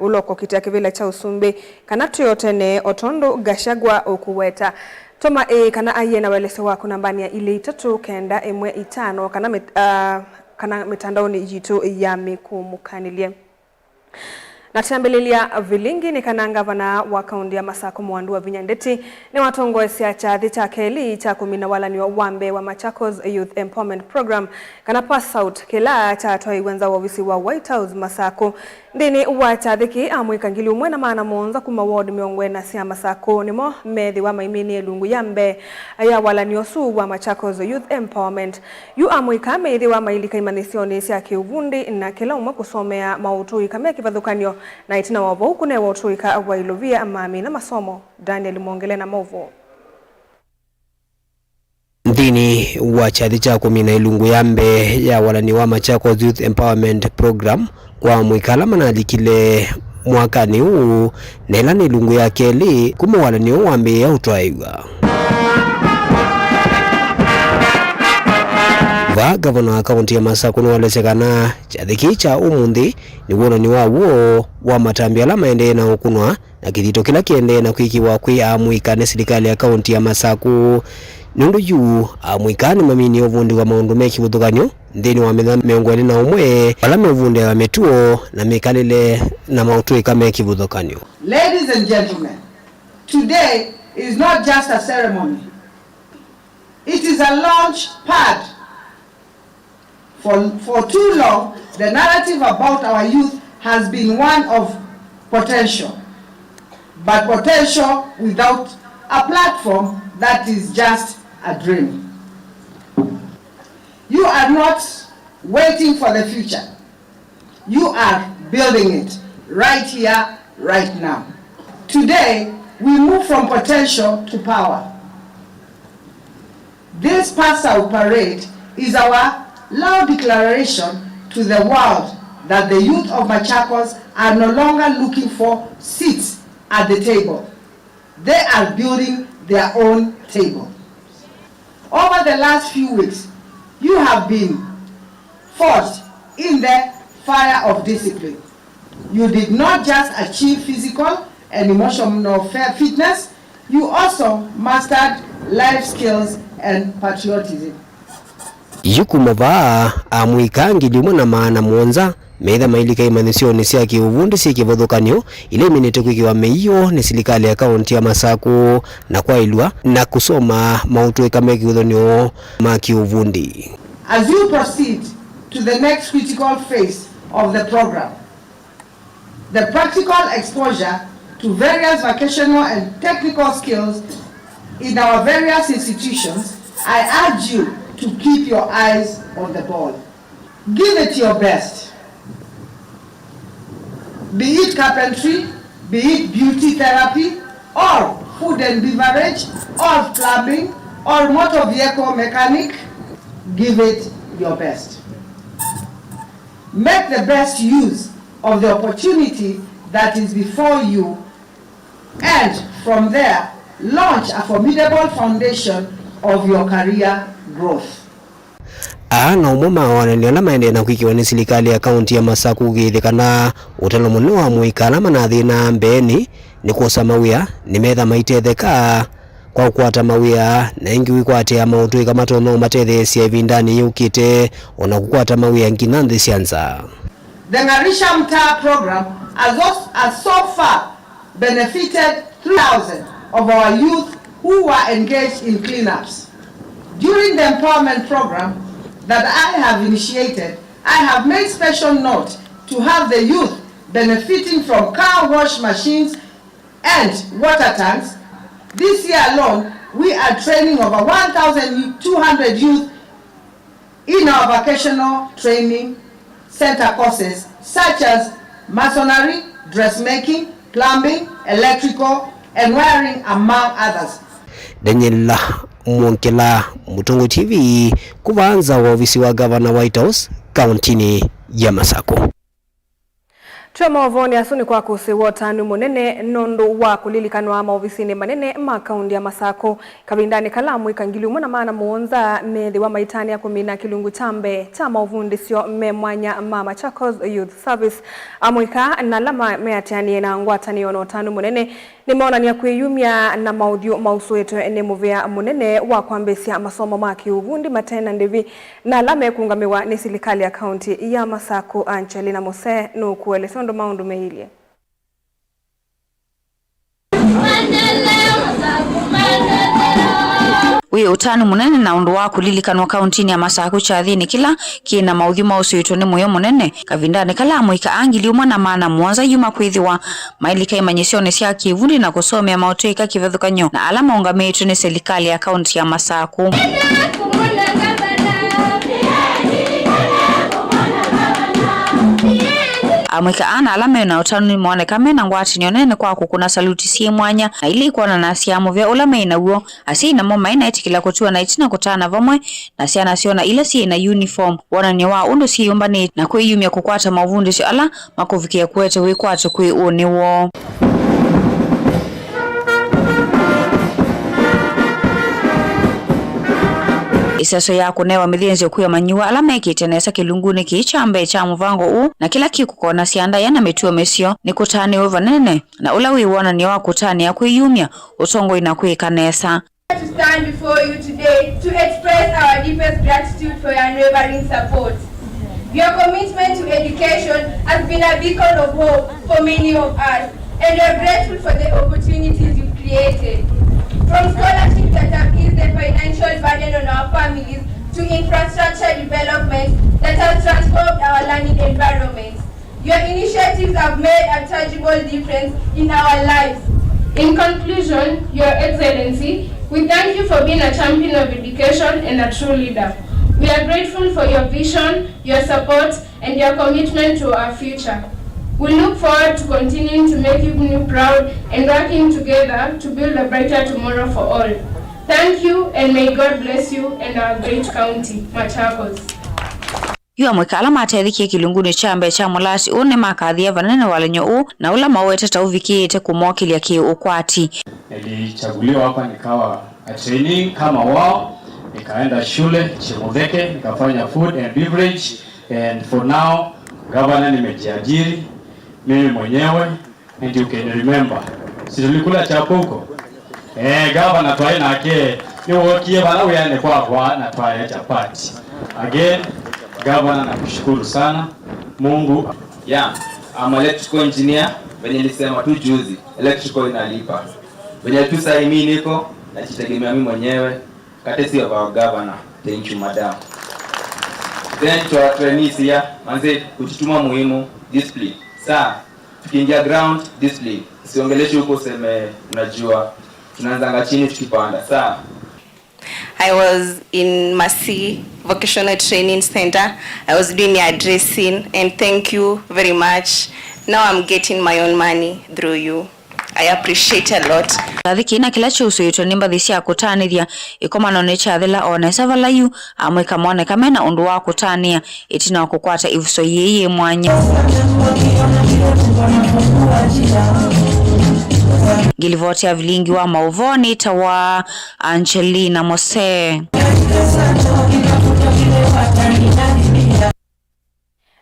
uloko kitia kivila cha usumbi kana tuyotene Otondo Gachagua okuweta toma kana ayena welese wako nambani ya ile 395 kana mitandaoni jitu ya mikumukanile. Na tambelilia vilingi ni kana ngavana wa kaunti ya Masako Mwandu wa Vinyandeti ni watongo sia cha dhita keli cha kumina wala ni wambe wa Machakos Youth Empowerment Program kana pass out kila cha toi wenza wa visi wa White House Masako ndini uwacha dhiki amwikangili umwena maana monza kuma ward miongwe na siya Masako nimo methi wa maimini elungu yambe ya wala ni osu wa Machakos Youth Empowerment yu amwika methi wa mailika imanisioni siya kiuvundi na kila umwa kusomea mautui kame kivadhukanyo na itina wabo ukune wautuika wa ilovia amami na masomo. Daniel Mwongele na Movo. Ndini wa chadhi cha kumina ilungu yambe ya walani wa Machakos Youth Empowerment Program kwa mwikala manadikile mwakani huu nela ni ilungu ya keli kuma walani wambe ya utuaiwa. Va gavana wa kaunti ya Masako walesekana chadhiki cha umundi ni wona ni wawo wa matambiala maende na ukunwa na kithito kila kiende na kwikiwa kwi amwikane serikali ya kaunti ya Masako nundu yu amwikane mamini ovundi wa maundu meki buthukanyo ndini wa miongoni na umwe wala mevundi wa metuo na mekalile na mautui kama meki buthukanyo. Ladies and gentlemen, today is not just a ceremony. It is a launch pad. For too long, the narrative about our youth has been one of potential. But potential without a platform, that is just a dream. You are not waiting for the future. You are building it right here, right now. Today, we move from potential to power. This pass-out parade is our loud declaration to the world that the youth of Machakos are no longer looking for seats at the table. They are building their own table. Over the last few weeks, you have been forged in the fire of discipline. You did not just achieve physical and emotional fitness, you also mastered life skills and patriotism. Yukumava amwikangi limu na maana mwonza meitha mailika imanisioni siya kiuvundi siya kivothukanyo ile minite kwikiwa meiyo ni serikali ya kaunti ya Masako na kwa ilwa na kusoma mautu kama kiuthonyo ma kiuvundi. As you proceed to the next critical phase of the program, the practical exposure to various vocational and technical skills in our various institutions, I urge you to keep your eyes on the ball. Give it your best. Be it carpentry, be it beauty therapy, or food and beverage, or plumbing, or motor vehicle mechanic, give it your best. Make the best use of the opportunity that is before you, and from there, launch a formidable foundation of your career growth. Na umoma wananiona maende na kwikiwa ni serikali ya kaunti ya Masako githikana utalo muno wa mwikala manathi na mbeni ni kuosa mawia ni metha maitetheka kwa kukwata mawia na ingi wikwate ya mautu kama tono matethe sia vindani yukite ona kukwata mawia ngina nthi sianza. The Ngarisha Mtaa program has so far benefited 3,000 of our youth who were engaged in cleanups. During the empowerment program that I have initiated, I have made special note to have the youth benefiting from car wash machines and water tanks. This year alone, we are training over 1,200 youth in our vocational training center courses such as masonry, dressmaking, plumbing, electrical, and wiring, among others. Daniel Mwongele, Mutungu TV, kuvanza wa ofisi wa Governor White House, kauntini ya Masako. Chama ovoni asuni kwa kusiwa tanu munene nondo wa kulilikanwa maofisini manene makaundi ya Masako kabindani kalamu ikangili umuna maana muonza methi wa maitani ya kumina kilungu chambe chama ovundi sio memwanya mama Chakos Youth Service amuika na lama meatiani na ngwatani ono tanu munene nimeona ni ya kuyumia na maudio mausueto ene muvea munene wa kuambesia masomo maki uvundi matena ndivi na lama ya kuungamiwa ni serikali ya kaunti ya Masako Angelina Mose nukuele sondo maundu meilie. Uye utanu munene na undu wa kulilikanwa kauntini ya Masako chathini kila kina maudhi mausuitwo ni muyo munene kavindani kalamu ikaangili umwa na maana muanza yuma kwithiwa mailika imanyisione cia kivundi na kusomea mautuika kivethukanyo na alama ungamitwe ni serikali ya kaunti ya Masako. Amwika ana alame na utanu ni mwoneka mena ngwati nyonene kwa kukuna saluti siye mwanya na ili kuona na siamu vya ulame ina uo asi na moma ina itikila kutua na itina kutana vamwe na siya siona ila siye na uniform wana ni waa undo siye umbani na kwe yumia kukwata mavundi si ala makufikia kuwete wikuato kwe uoni uo. Isaso ya kunewa mithienzi okuya manyiwa alama ikitenesa kilunguni kiichambe cha muvango u na kila kikukona sianda yana metuo mesio ni kutani uvanene na ula wiwona ni wa kutani ya kuyumia utongo inakuikanesa. To stand before you today to express our deepest gratitude for your unwavering support. Your commitment to education has been a beacon of hope for many of us, and we are grateful for the opportunities you've created. From scholarships that have eased the financial burden on our families to infrastructure development that has transformed our learning environments, your initiatives have made a tangible difference in our lives. In conclusion, Your Excellency, we thank you for being a champion of education and a true leader. We are grateful for your vision, your support, and your commitment to our future. We look forward to continuing to make you proud and working together to build a brighter tomorrow for all. Thank you, and may God bless you and our great county, Machakos. Yua mwikala matethiki kilunguni chambe cha mulasi une makathia vanene walenyo u na ula mawete tauvikiite kumokilia ki ukwati. Nilichaguliwa hapa nikawa a trainee kama wao, nikaenda shule Chemodheke, nikafanya food and beverage, and for now governor nimejiajiri mimi mwenyewe. And you can remember si tulikula chapo huko governor twae nake ni wokie bana uyane kwa na twae chapati again. Governor nakushukuru sana Mungu. I'm electrical engineer. Venye nilisema tu juzi, electrical inalipa. Venye tu sasa mimi niko najitegemea mimi mwenyewe. Courtesy of our governor. Thank you madam. Then to our trainees here, manze kujituma muhimu, discipline. Sasa tukiingia ground, discipline. Siongeleshe huko sema unajua tunaanza chini tukipanda. Sasa I was in Masi Vocational Training Center. I was doing your dressing, and thank you very much. Now I'm getting my own money through you. I appreciate a lot. Thiki na kila chusu yito nimba dhisi ya kutanithia ikomano ni chathila onesa valayu amwika mwone kamena undu wa kutania itina wa kukwata ivuso yeye mwanya. Gilivoti ya vilingi wa mauvoni tawa Angelina Mose.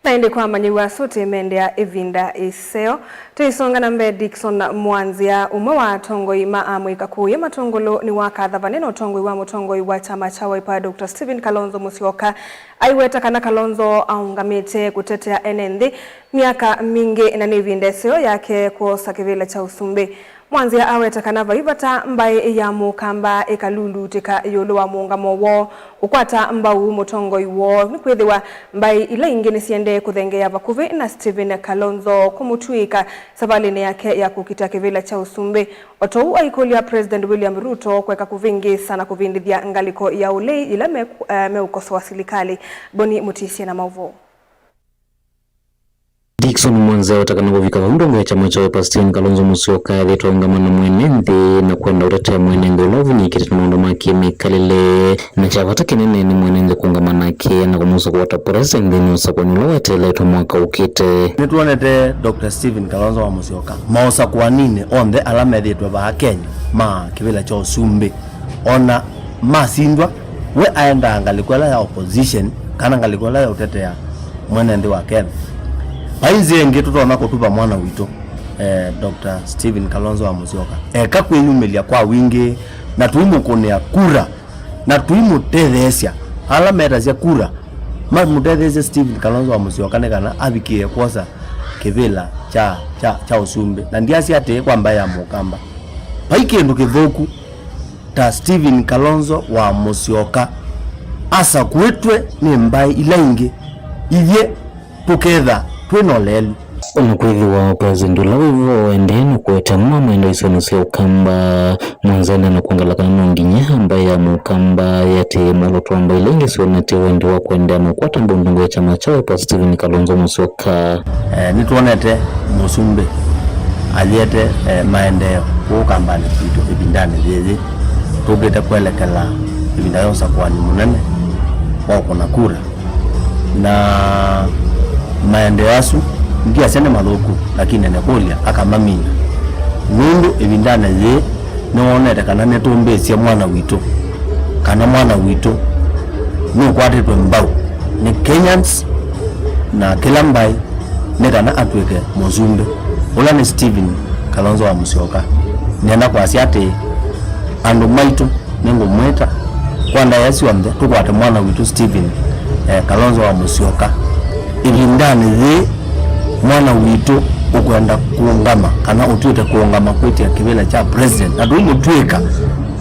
Na indi kwa manyiwa sote mendea Evinda Iseo. Tuisonga na mbe Dickson Mwanzia umwe wa tongoi maamwika kuye matongolo ni wakadha vaneno tongoi wa mutongoi wa chama cha Wiper Dr. Stephen Kalonzo Musyoka. Aiweta kana Kalonzo aungamite kutetea NND miaka mingi na Evinda Iseo yake kuosa kivile cha Usumbi. Mwanzia aweta kana vaivata mbae ya mukamba ekalulu tika yolo wa muungamo wo ukwata mbau mutongoi wo nikwithiwa mbae ila ingine siende kuthengea vakuvi na Stephen Kalonzo kumutuika sabalini yake ya kukita kivila cha Usumbi. Otou aikolia President William Ruto kweka kuvingi sana kuvindithia ngaliko ya ulei ila meukoso wa serikali. Boni Mutisia na Mauvo. Sunu mwanza watakana kuvika ndongo ya chama cha Wiper Stephen Kalonzo Musyoka yatwangamana mwenende na kwenda urete mwenende ulovu ni kitu maondo make mikalile na chawata kinene ni mwenende kuungamana ke na kumusa kwa president ni usakoni lowete leto mwaka ukite. Nituonete Dr. Stephen Kalonzo wa Musyoka mausa kwa nini onde alama yetu ba Kenya ma kibila cha Usumbi ona masindwa we aenda angalikola ya opposition kana angalikola ya utetea mwenende wa Kenya. Paize ngetu tona kutupa mwana wito Dr. Stephen Kalonzo wa Musyoka kakwenyumelia kwa wingi na tuimukonea kura na tuimutethesia ala meta cia kura ma mutethesia Stephen Kalonzo wa Musyoka nekana abikie kwosa kivila cha Usumbi na ndiasi ate kwamba ya mukamba paikindu kithuku ta Stephen Kalonzo wa Musyoka asa kwetwe ni mbai ilaingi ivye tuketha twinolelu Umukwithi wa president ulawivo endeni kuweta mama endo isonisi ya ukamba mwanzanda na kuangalakana nonginye ambaye ya mukamba yate mwalotu ambaye ilengi sionete wende wa kuendea mkwata mbundungu ya chama cha Wiper Stephen Kalonzo Musyoka. Nituonete Musumbi aliete maendeo kukambani kitu ibindani zizi tugete kuelekela ibindayo sakwani munene wako na kura na maendeo asu ndia sene madhuku lakini nekolia akamamina nundu ibindane ye noonete kana netumbesia mwana wito kana mwana wito ni kwatitwe mbau ni Kenyans na kila mbai nekana atweke Musumbi ula ni Stephen Kalonzo wa Musyoka nena kwa siate andu maitu nengo mweta kwanda yasi wamde tukwate mwana wito Stephen Kalonzo wa Musyoka ibindane ye mwana wito ukwenda kuungama kana utwite kuungama kwete kibila cha president na ndu mutwika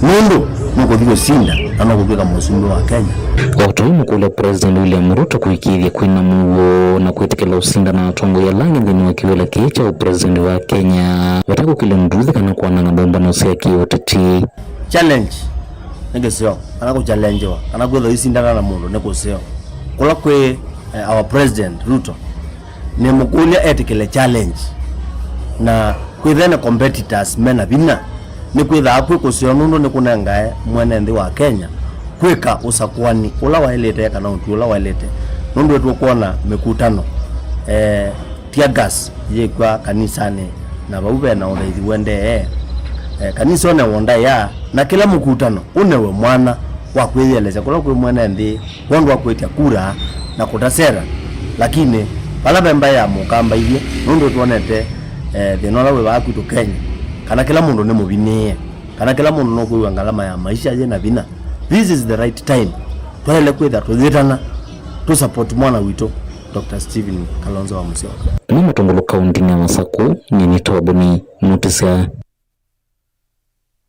mundu nukuthio sinda na nukutwika Musumbi wa Kenya. Watuimu kule president William Ruto kuikithia kwina mugo na kwitikila usinda na tongo ya langi ndini wa kibila kicha u president wa Kenya watako kile nduthi kana kuana ngabomba na usia kiotati challenge negeseo anako challenge wa anako dho isinda na mundu nekuseo kula kwe our president Ruto ni mukulia etikile challenge na kwithene competitors mena bina ni kwitha akwe kusio nundu ni kunengae mwenende wa Kenya kwika usakwani ula wailete kana untu ula wailete nundu wetu kuona mikutano tear gas yekwa kanisani na baube na uraithi wende kanisa one wonda ya na kila mkutano unewe mwana wa kwiyeleza kula kwe mwenende wandu wa kwetia kura na kutasera lakini pala bemba ya mukamba ivye nundu tuonete thinola we bakutu Kenya kana kila mundu ne mubinie kana kila mundu no kuwa ngalama ya maisha ye na bina. This is the right time twele kwetha tuthitana tu support mwana wito Dr. Stephen Kalonzo wa Musyoka. Ni matongolo kaunti ya Masaku ni tobuni notisa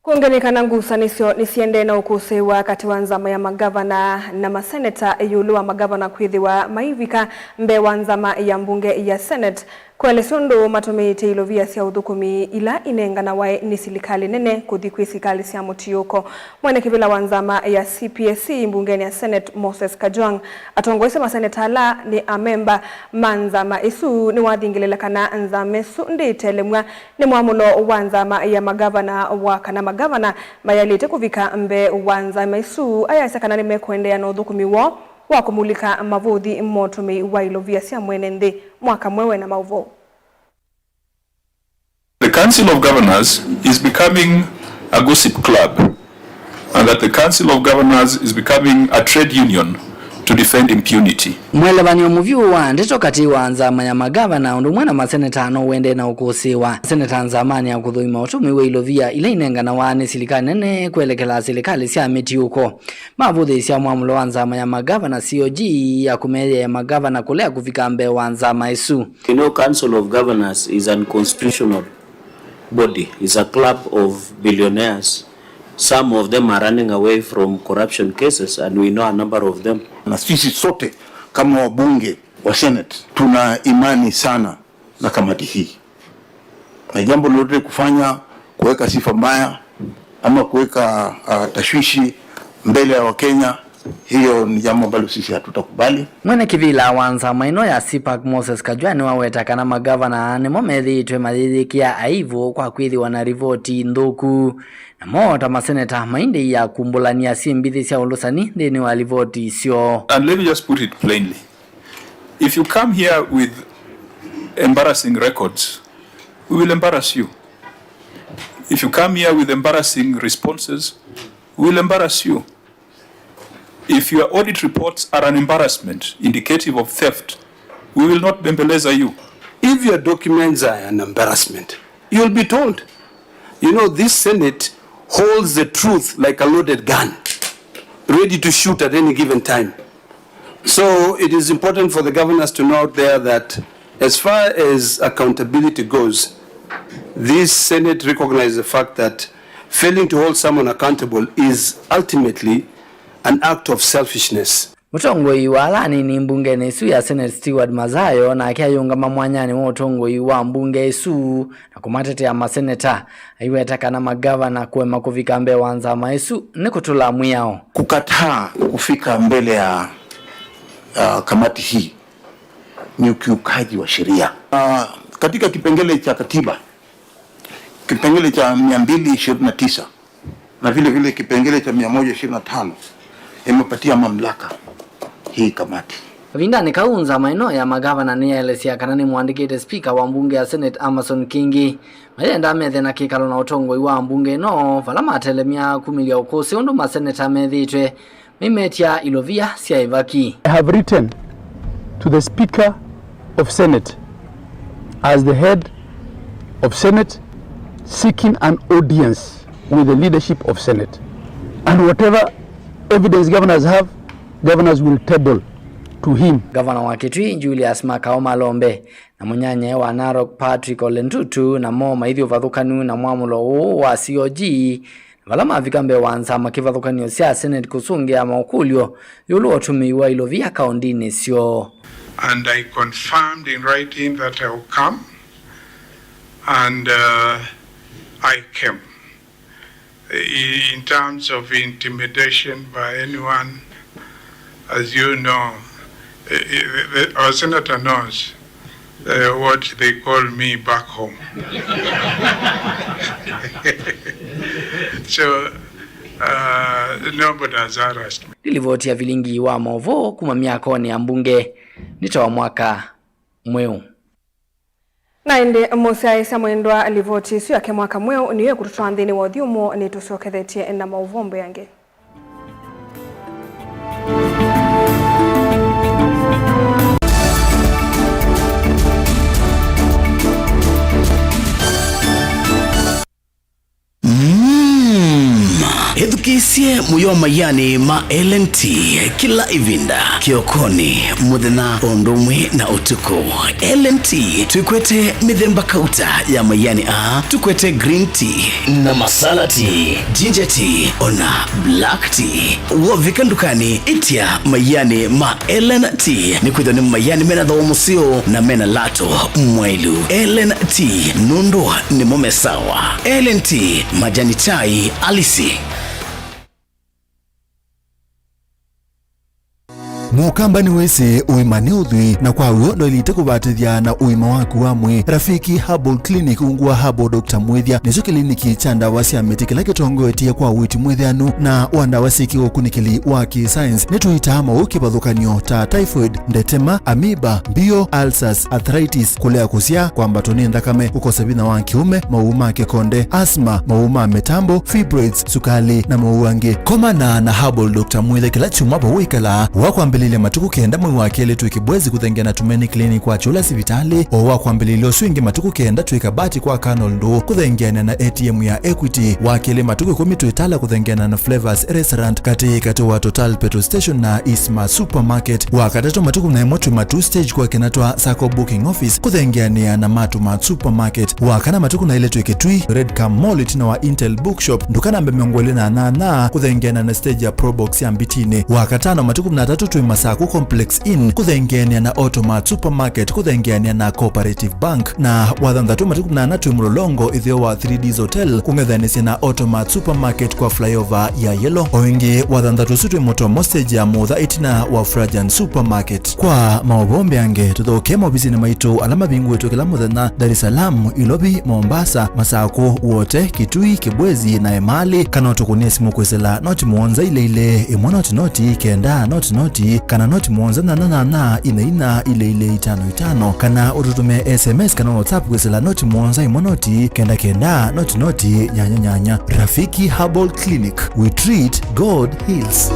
kuongenikana ngusanisyo nisiende na ukusewa kati wa nzama ya magavana na maseneta yulu wa magavana kwithiwa maivika mbe wa nzama ya mbunge ya Senate kwelesondo matomete ilovia sia uthukumi ila inengana wae ni silikali nene kuthikwi sikali sia mutiyoko mwene kivila wa nzama ya CPSC mbungeni ya Senate Moses Kajwang atongoese maseneta ala ni amemba manzama isu ni wadhingilela kana nzama isu nditelemwa ni mwamulo wa nzama ya magavana wa kana magavana mayalite kuvika mbe wa nzama isu ayasa kana nimekwendea na uthukumi wo wa kumulika mavuthi motumi wa ilovia sia mwenende mwaka mwewe na mauvo. The Council of Governors is becoming a gossip club, and that the Council of Governors is becoming a trade union to defend impunity. Mwelewani omuviu wa ndeto kati wa nzama ya magavana undu mwana maseneta ano wende na ukusiwa. Seneta nzamani ya kuthuima utumi wa ilovia ila inengana wane silikali nene kuelekela silikali sia miti uko. Mavuthi sia mwamulo wa nzama ya magavana COG ya kumeya ya magavana kulea kufika mbe wa nzama isu. You know, Council of Governors is an constitutional body, is a club of billionaires. Some of them are running away from corruption cases and we know a number of them. Na sisi sote kama wabunge wa Senate tuna imani sana na kamati hii. Na jambo lolote kufanya kuweka sifa mbaya ama kuweka tashwishi mbele ya Wakenya Hiyo ni jambo ambalo sisi hatutakubali. Mwene kivila wanza maino ya CPAC Moses Kajwani wawetakana magavana nimo methitwe mathithikia aivu kwa kwithiwa na rivoti nthuku na mota maseneta maindi ya kumbulania simbithi cia ulusani thini wa rivoti icio. And let me just put it plainly. If you come here with embarrassing records, we will embarrass you. If you come here with embarrassing responses, we will embarrass you. If your audit reports are an embarrassment indicative of theft, we will not bembeleza you. If your documents are an embarrassment, you will be told. You know, this Senate holds the truth like a loaded gun, ready to shoot at any given time. So it is important for the governors to know out there that as far as accountability goes, this Senate recognizes the fact that failing to hold someone accountable is ultimately an act of selfishness. Mutongoi wa alani ni mbunge nesu ya Senate Stewart Mazayo na akiayungama mwanyani wa mutongoi wa mbunge isu na kumatetea maseneta aiwetaka na magavana kuema kufika mbele wanza maesu ni kutula mwiyao. Kukataa kufika mbele ya kamati hii ni ukiukaji wa sheria. Katika kipengele cha katiba, kipengele cha 229 na vile vile kipengele cha 125 imepatia mamlaka hii kamati. Vindani kaunza maino ya magavana ni elesia kanani muandikite speaker wa mbunge ya Senate Amason Kingi. Mayenda methe na kikalo na utongoi wa mbunge no vala matelemia kumilia ukosi undu maseneta methitwe mimetia ilovia sia ivaki. I have written to the Speaker of Senate as the head of Senate seeking an audience with the leadership of Senate. And whatever evidence governors have, governors will table to him. Governor wa Kitui Julius Makao Malombe na munyanye wa Narok Patrick Olentutu na mo maithio vathukanu na mwamulo wa COG vala mavikambe wanza makivathukanio cia Senate kusungia maukulio yulu otumiwa ilovia kaundini sio. And I confirmed in writing that I will come, and I came. In terms of intimidation by anyone, as you know, our senator knows what they call me back home. So nobody has harassed me. Dilivoti ya vilingi wa movo kuma miaka ni ambunge nitoa mwaka mweu. Na inde Musa Samwendwa alivoti sio yake mwaka mweu niwe kututwa nthini wa thiumo ni tusokethetie na mauvombo yange. Edukisie muyoma yani ma LNT kila ivinda kiokoni muthena ondumwe na utuku. LNT tukwete mithemba kauta ya mayani tukwete green tea na masala tea, ginger tea ona black tea. Wovika ndukani itia mayani ma LNT ni kwithoni mayani mena thomusio na mena lato mwailu. LNT nundu ni momesawa. LNT majani chai alisi. Mukamba ni wese uimane uthui na kwa uo ndoilite kubatithia na uima waku wa mwi. Rafiki Herbal Clinic ungua Herbal Dr. Mwithia nizo kliniki cha ndawa cia miti kila kitongoetie kwa witi mwithianu na wandawa siki ukunikili wa ki-science nituita mauki bathukanio ta typhoid, ndetema, amoeba, bio, ulcers, arthritis, kulea kusia kwa mbatoni ndakame, ukosa bina wa kiume, mauma kekonde, asthma, mauma metambo, fibroids, sukali na mauange. Komana na Herbal Dr. Mwithia kila chuma bawikala wakwambilile matuku kenda mwi wakele tuikibwezi kuthengea na Tumeni Clinic kwa chula sivitali o wakwambilile oswingi matuku kenda tuikabati kwa Canal Ndo kuthengea na ATM ya Equity wakele matuku 10 tuitala kuthengea na Flavors Restaurant katika wa Total Petrol Station na Isma Supermarket wakatato matuku na emotu matu stage kwa kenatwa Sako Booking Office kuthengea na Matuma Supermarket wakana matuku na ile tuiketui Red Cam Mall tina wa Intel Bookshop ndukana mbemiongole na kuthengea na stage ya Probox ya Mbitine wakatano matuku na 3 Masaku Complex Inn kuthengenia na Automat Supermarket kuthengenia na Cooperative Bank na wathanthatu matukumana twi mulolongo ithio wa 3Ds Hotel kungethanisia na Automat Supermarket kwa flyover ya Yellow oingi wathanthatu sutwe motomo stage ya mutha itina wa Frajan Supermarket. Kwa maobombe ange tuthoke mobisini maitu alama bingu wetu kila muthenya Dar es Salaam, Ilobi, Mombasa, Masaku wote, Kitui, Kibwezi na Emali kana tukunie simu kwesela noti muonza ile imwe noti kenda noti kana noti muonza na ina ile 55 kana ututume SMS kana WhatsApp kwesela noti muonza imwe noti kenda noti nyanya. Rafiki Herbal Clinic, we treat, God heals.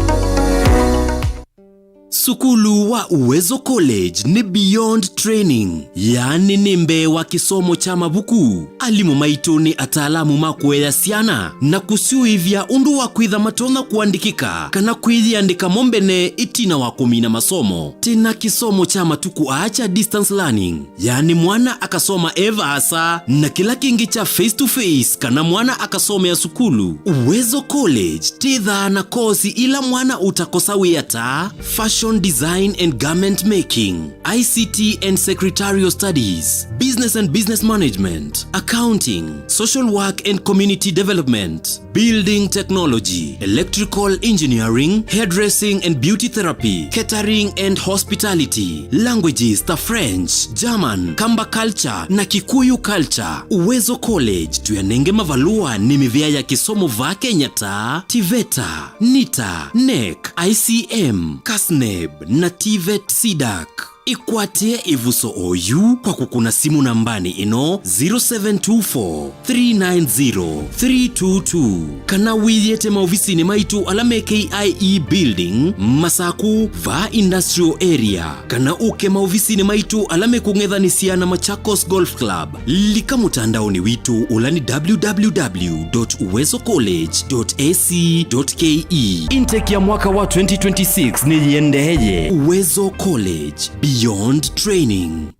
Sukulu wa Uwezo College ni beyond training, yani nimbe wa kisomo cha mabuku. Alimu maitu ni ataalamu makuea siana na kusiuivya undu wa kwitha matona kuandikika kana kwithiandika mombene itina wa kumina masomo. Tena kisomo cha matuku acha distance learning, yani mwana akasoma eva asa na kila kingi cha face to face kana mwana akasoma ya sukulu. Uwezo College titha na kosi ila mwana utakosa wiyata fashion design and garment making, ICT and secretarial studies, business and business management, accounting, social work and community development, building technology, electrical engineering, hairdressing and beauty therapy, catering and hospitality, languages ta French, German, Kamba culture na Kikuyu culture. Uwezo College tuyanenge mavalua ni mivya ya kisomo va Kenya ta TVETA, NITA, NEC, ICM, KASNEB na TVET SIDAC. Ikwatie ivuso oyu kwa kukuna simu nambani ino 0724 390 322 kana wiyete maofisini maitu alame KIE building Masaku va industrial area kana uke maofisini maitu alame kungethanisia na Machakos Golf Club lika mutandaoni witu ulani www.uwezocollege.ac.ke. Intake ya mwaka wa 2026 ni yendeye. Uwezo College, beyond training.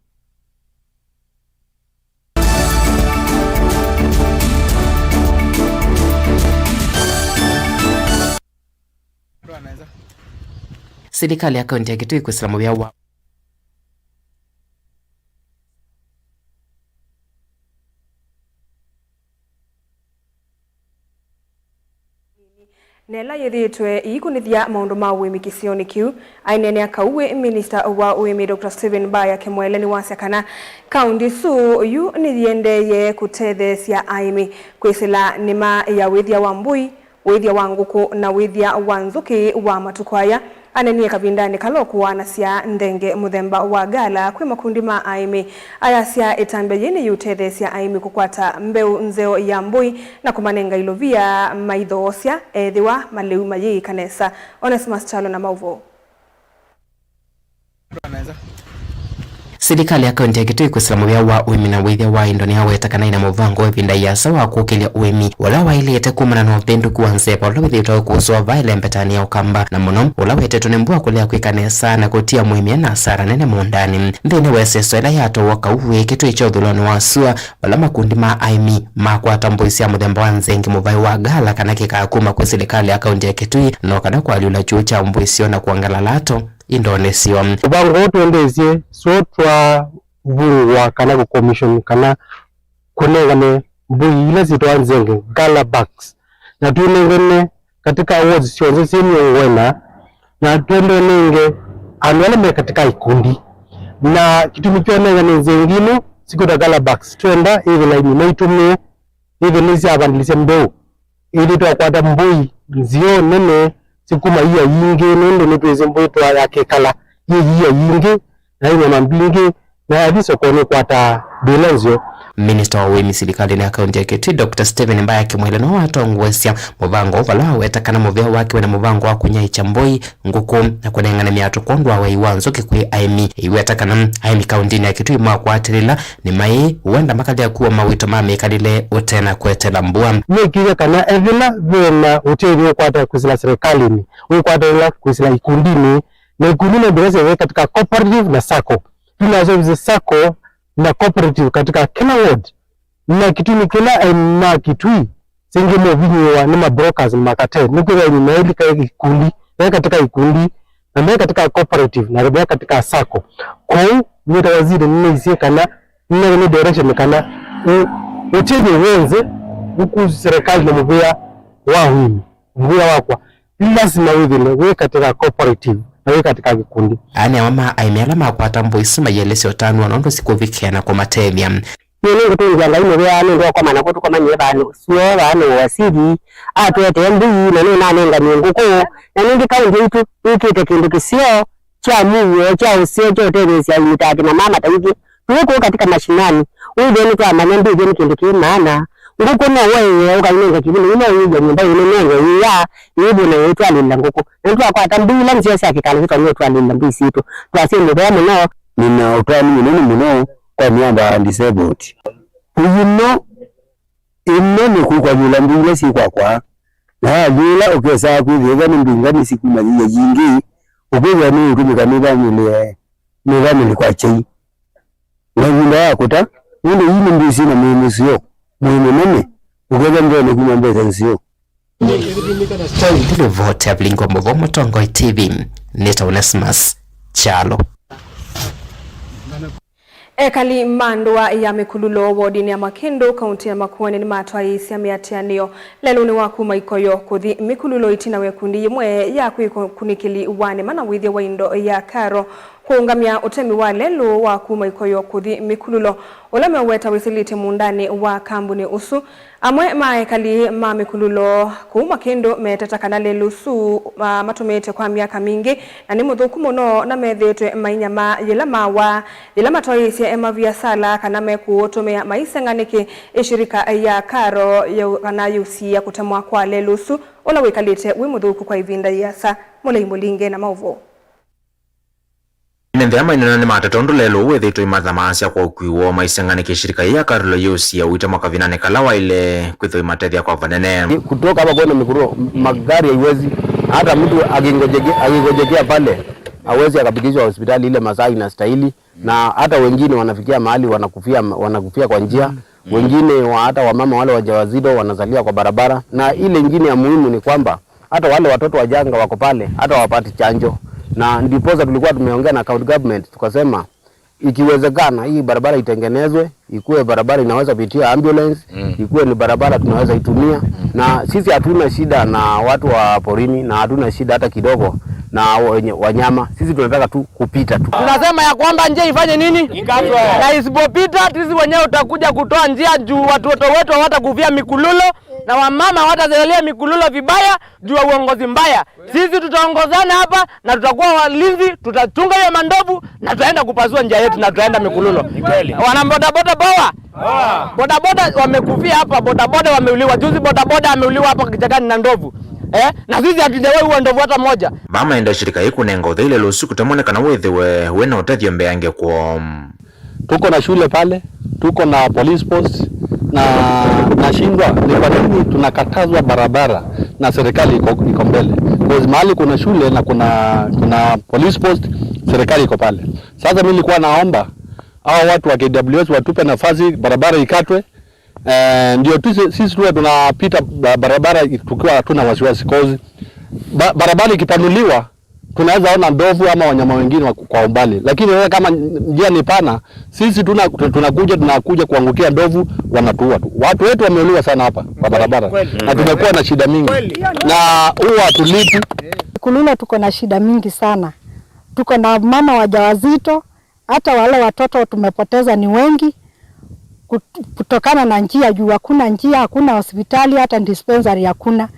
Serikali ya kaunti ya Kitui kuislamu vya Nela yethitwe ikunithia maundu ma wimi kisioni kiu ainene akauwe minister wa wimi Dr. Stephen Baya Kimwele ni wasya kana kaunti su yu nithiendeye kutethesia aimi kwisila nima ya withia wa mbui, withia wa nguku na withia wa nzuki wa matukwaya. Anenie kavindani kalokuwa na sia ndenge muthemba wa gala kwi makundi ma aimi aya sia itambe yini yutethesia aimi kukwata mbeu nzeo ya mbui na kumanenga ilovia maithosia ethiwa maleu mayi kanesa. Onesimus Chalo na mauvo. Serikali ya kaunti ya Kitui kuislamu vya wa uimi na withia wa Indonesia wetakana ina muvango wepinda yasa wa kukilia uimi wala wailete kumana na upendu kuwansepa ula withitwa kuusua vaile mpetani ya ukamba na muno ula wetetu nimbua kulea kuikanesa na kutia muimia na asara nene muundani mthini weseso ila yato waka uwe Kitui cho dhuloni wa sua wala makundi ma aimi makwata mbuisia muthemba wa nzengi muvai wa gala kana kikakuma kwa serikali ya kaunti ya Kitui na wakana kwa aliula chucha mbuisio na kuangala lato Indonesia. Ubango wote endezi sotwa vungwa kana ku commission kana kunengane mbui ile zitwa nzenge gala bucks na tunengene katika awards sionze sini wena na twende nenge anwele katika ikundi na kitu mikione ngane nzengino siku da gala bucks twenda hivi na ime itumie hivi nisi abandilise mbeu ili twakwata mbui nzio nene sikuma iya yingi nendo nitweze mbwetu yake kala iya yingi na ina mambingi na hadiso kone kwata bilenzio. Minister wa wimi serikali na kaunti ya Kitui Dr. Stephen Baya Kimwele no watongwesya muvango vala wetakana muvya wake na muvango wa kunyai chamboi nguku na kunengana miatu kondwa wa iwanzo kikwi aimi iwetakana aimi kaunti ya Kitui mwakwatirila ni mai uenda makali ya kuwa mawito mamekalile utena kwetela mbua nikiga kana evila vena uteri kwata kwisila serikali ni kwata kwisila ikundini na ikundini bila katika cooperative na sacco tunazo sacco na cooperative katika kila ward na Kitui kila na Kitui singine vinyo wa ni brokers makate nikuwa ni maili katika ikundi na katika ikundi na mimi katika cooperative na rebo katika sako kwa mwita waziri nisi kana ni direction kana ucheje wenze huku serikali na mvua wakwa lazima wewe katika cooperative na wewe katika kikundi ani mama aimela makwata mboisima yelesyo tano nondo sikuvikena kwa matemia nyengo tunjanga ino ya ndo kwa mana kutu kwa manye bano suo bano wasidi atwete mbu na nina nenga nyunguko na ningi kaunti itu ikite kindu kisio cha muwe cha usio chote ni sia yitaki na mama tawiki tuko katika mashinani wewe ni kwa manambi ni kindu kimana nguko na wewe ukainga kibuni ino yije nyumba ino nenga ya yibu na yetu alinda nguko ndo kwa tambila mzee yake kana kitu yetu alinda mbisitu twasinde bwa mno nina utani nini mno kwa miamba disabled uyino inno ni kwa yula mbile si kwa na yula ukesa kuziga ni mbinga ni siku maziya jingi ukeza ni utumika ni kwa chei na yula yakuta ndio yini mbisi na mimi sio mimi mimi ukeza ndio ni kumwambia sio ndilo vote ya Blingo Mbogo Tongo TV Neta Onesimus Chalo Ekali mandwa ya mikululo wodini ya Makendo kaunti ya Makueni ni matwa isi ya miatianio lelo ni waku maikoyo kuthi mikululo itina wekundi yimwe ya kunikili wane mana withia wa indo ya karo kuungamia utemi wa lelo waku maikoyo kuthi mikululo ulame weta wisiliti mundani wa kambuni usu amwe maekali ma mikululo ku Makendo metatakana lelo su matumete kwa miaka mingi na ni muthuku muno na methetwe mainyama yelama toisi ya emavia sala kana mekuotomea maisenganiki ishirika ya karo kana yusi ya kutamwa kwa lelo su ola wikalite wi muthuku kwa ivinda yasa mulei mulinge na mauvo Nendema inonani matatondo lelo wethito imathamasya kwa ukwiwo maisenganiki shirika ya Karolo Yosi ya uita mwaka vinane kalawa ile kwitho imatethia kwa vanene kutoka hapa kwenda Mikuru magari haiwezi hata mtu agingojekea pale hawezi akapikishwa hospitali ile masaa inastahili na hata wengine wanafikia mahali wanakufia kwa njia wengine hata wamama wale wajawazito wanazalia kwa barabara na ile nyingine ya muhimu ni kwamba hata wale watoto wajanga wako pale hata wapati chanjo na ndiposa tulikuwa tumeongea na county government tukasema ikiwezekana hii barabara itengenezwe ikuwe barabara inaweza pitia ambulance ikuwe ni barabara tunaweza itumia na sisi hatuna shida na watu wa porini na hatuna shida hata kidogo na wanyama sisi tunataka tu kupita tu tunasema ya kwamba njia ifanye nini na isipopita sisi wenyewe utakuja kutoa njia juu watoto wetu hawatakufia mikululo na wamama hawatazalia mikululo vibaya juu ya uongozi mbaya sisi tutaongozana hapa na tutakuwa walinzi tutachunga hiyo mandovu na tutaenda kupasua njia yetu na tutaenda mikululo wana bodaboda bodaboda wamekufia hapa bodaboda wameuliwa juzi bodaboda ameuliwa hapa kichakani na ndovu na sisi hatujawahi uwa ndovu hata moja mama enda shirika yiku nenga utheile lusu kutamonekana wethiwe wena utethio mbeange kwa tuko na shule pale tuko na police post na shindwa ni kwa nini tunakatazwa barabara na serikali iko mbele kwa mahali kuna shule na kuna police post serikali iko pale sasa mimi nilikuwa naomba hao watu wa KWS watupe nafasi barabara ikatwe ndio sisi tuwe tunapita barabara tukiwa hatuna wasiwasi cause barabara ikipanuliwa tunaweza ona ndovu ama wanyama wengine kwa umbali lakini kama njia ni pana sisi tunakuja kuangukia ndovu wanatuua tu watu wetu wameuliwa sana hapa kwa barabara na tumekuwa na shida mingi na huwa tulipi Kulula tuko na shida mingi sana tuko na mama wajawazito hata wale watoto tumepoteza ni wengi kutokana na njia juu hakuna njia hakuna hospitali hata dispensary hakuna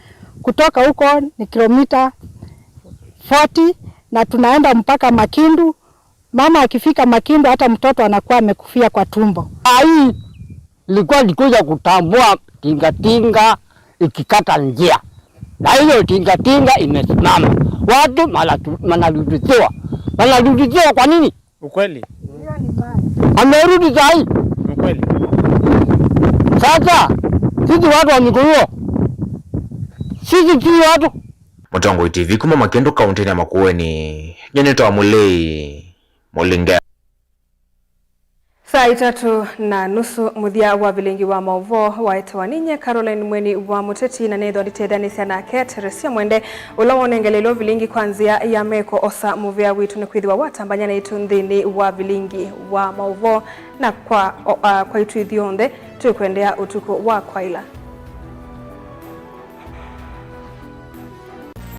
kutoka huko ni kilomita 40 na tunaenda mpaka Makindu mama akifika Makindu hata mtoto anakuwa amekufia kwa tumbo hii ilikuwa nikuja kutambua tingatinga ikikata njia na hiyo tingatinga imesimama watu wanarudishiwa kwa nini ukweli amerudi sahi ukweli sasa sisi watu wa Mikululo sisi watu Mutongo TV kuma Makendo kaunti ya Makueni nyeneta wa mulei mulinge Saa 3:30 muthia wa vilingi wa mauvo waetawaninye Caroline Mweni wa Muteti na netho ditedanisia nake Teresia Mwende ulawonengelelo vilingi kwanzia ya meko osa muvia witu ni kwithiwa watambanya na itu nthini wa vilingi wa mauvo na kwa itu ithionthe tukwendea utuku wa kwaila.